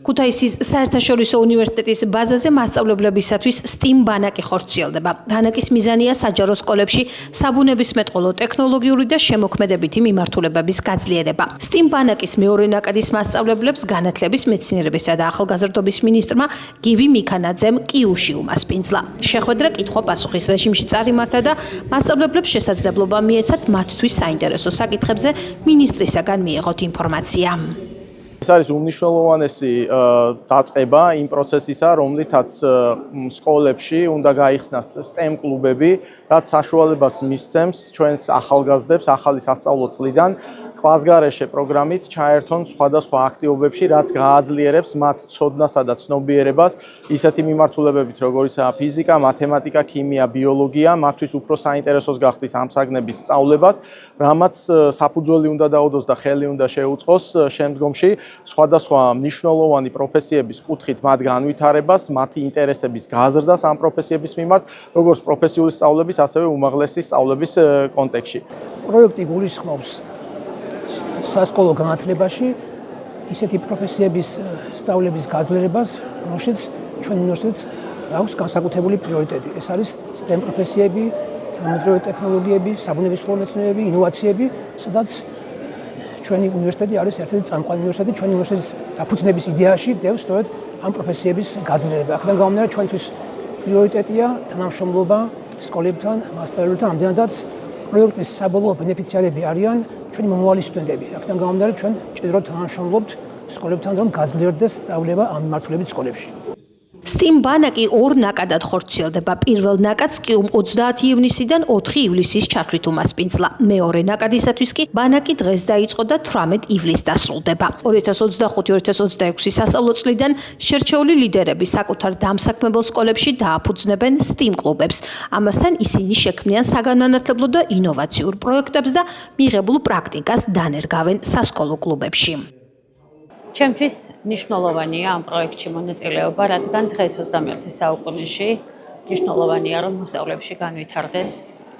ქუთაისის საერთაშორისო უნივერსიტეტის ბაზაზე მასწავლებლებისათვის STEAM ბანაკი ხორციელდება. ბანაკის მიზანია საჯარო სკოლებში საბუნებისმეტყველო, ტექნოლოგიური და შემოქმედებითი მიმართულებების გაძლიერება. STEAM ბანაკის მეორე ნაკადის მასწავლებლებს განათლების, მეცნიერებისა და ახალგაზრდობის მინისტრმა გივი მიქანაძემ კიუში უმასპინძლა. შეხვედრა კითხვა-პასუხის რეჟიმში წარიმართა და მასწავლებლებს შესაძლებლობა მიეცათ მათთვის საინტერესო საკითხებზე მინისტრისაგან მიეღოთ ინფორმაცია. ეს არის უმნიშვნელოვანესი დაწყება იმ პროცესისა, რომლითაც სკოლებში უნდა გაიხსნას STEM კლუბები, რაც საშუალებას მისცემს ჩვენს ახალგაზრდებს ახალი სასწავლო წლიდან კლასგარეშე პროგრამით ჩაერთონ სხვადასხვა აქტივობებში, რაც გააძლიერებს მათ ცოდნასა და ცნობიერებას ისეთი მიმართულებებით, როგორიცაა ფიზიკა, მათემატიკა, ქიმია, ბიოლოგია, მათთვის უფრო საინტერესოს გახდის ამ საგნების სწავლებას, რამაც საფუძველი უნდა დაუდოს და ხელი უნდა შეუწყოს შემდგომში სხვადასხვა მნიშვნელოვანი პროფესიების კუთხით მათ განვითარებას, მათი ინტერესების გაზრდას ამ პროფესიების მიმართ, როგორც პროფესიული სწავლების, ასევე უმაღლესი სწავლების კონტექსტში. პროექტი გულისხმობს სასკოლო განათლებაში ისეთი პროფესიების სწავლების გაძლიერებას, რომელშიც ჩვენ უნივერსიტეტს აქვს განსაკუთრებული პრიორიტეტი. ეს არის STEM პროფესიები, თანამედროვე ტექნოლოგიები, საბუნებისმეტყველო მეცნიერებები, ინოვაციები, სადაც ჩვენი უნივერსიტეტი არის ერთ-ერთი წამყვანი უნივერსიტეტი, ჩვენი უნივერსიტეტის დაფუძნების იდეაში დევს სწორედ ამ პროფესიების გაძლიერება. აქედან გამომდინარე, ჩვენთვის პრიორიტეტია თანამშრომლობა სკოლებთან, მასწავლებლებთან, ამდენადაც პროექტის საბოლოო ბენეფიციარები არიან ჩვენი მომავალი სტუდენტები. აქედან გამომდინარე, ჩვენ ჭიდროდ თანამშრომლობთ სკოლებთან, რომ გაძლიერდეს სწავლება ამ მიმართულებით სკოლებში. STEAM ბანაკი ორ ნაკადად ხორციელდება. პირველ ნაკადს კი 30 ივნისიდან 4 ივლისის ჩათვლით უმასპინძლა. მეორე ნაკადისათვის კი ბანაკი დღეს დაიწყო და 18 ივლისს დასრულდება. 2025-2026 სასწავლო წლიდან შერჩეული ლიდერები საკუთარ დამსაქმებელ სკოლებში დააფუძნებენ STEAM კლუბებს. ამასთან ისინი შექმნიან საგანმანათლებლო და ინოვაციურ პროექტებს და მიღებულ პრაქტიკას დანერგავენ სასკოლო კლუბებში. ჩემთვის მნიშვნელოვანია ამ პროექტში მონაწილეობა, რადგან დღეს 21 საუკუნეში მნიშვნელოვანია, რომ მოსწავლეებში განვითარდეს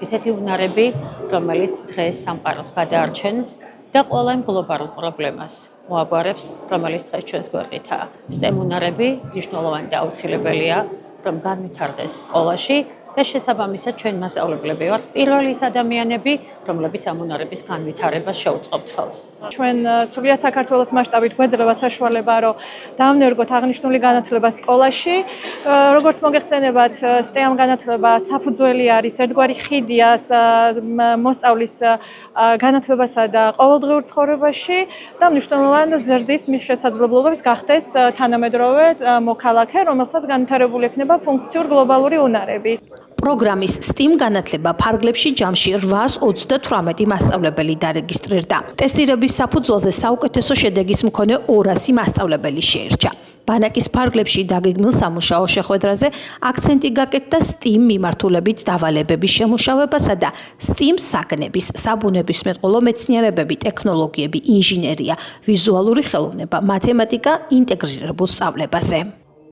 ისეთი უნარები, რომელიც დღეს სამყაროს გადაარჩენს და ყველა იმ გლობალურ პრობლემას მოაგვარებს, რომელიც დღეს ჩვენს გვერდითაა. STEM უნარები მნიშვნელოვანი და აუცილებელია, რომ განვითარდეს სკოლაში და შესაბამისად ჩვენ მასწავლებლები ვართ პირველი ის ადამიანები, რომლებიც ამ უნარების განვითარებას შეუწყობთ ხელს. ჩვენ სრულიად საქართველოს მასშტაბით გვეძლება საშუალება, რომ დავნერგოთ აღნიშნული განათლება სკოლაში. როგორც მოგეხსენებათ, STEM განათლება საფუძველი არის, ერთგვარი ხიდია მოსწავლის განათლებასა და ყოველდღიურ ცხოვრებაში და მნიშვნელოვან ზრდის მის შესაძლებლობებს გახდეს თანამედროვე მოქალაქე, რომელსაც განვითარებული ექნება ფუნქციურ გლობალური უნარები. პროგრამის STEAM განათლება ფარგლებში ჯამში 828 მასწავლებელი დარეგისტრირდა. ტესტირების საფუძველზე საუკეთესო შედეგის მქონე 200 მასწავლებელი შეირჩა. ბანაკის ფარგლებში დაგეგმილ სამუშაო შეხვედრაზე აქცენტი გაკეთდა STEAM მიმართულებით დავალებების შემუშავებასა და STEAM საგნების, საბუნებისმეტყველო მეცნიერებები, ტექნოლოგიები, ინჟინერია, ვიზუალური ხელოვნება, მათემატიკა ინტეგრირებულ სწავლებაზე.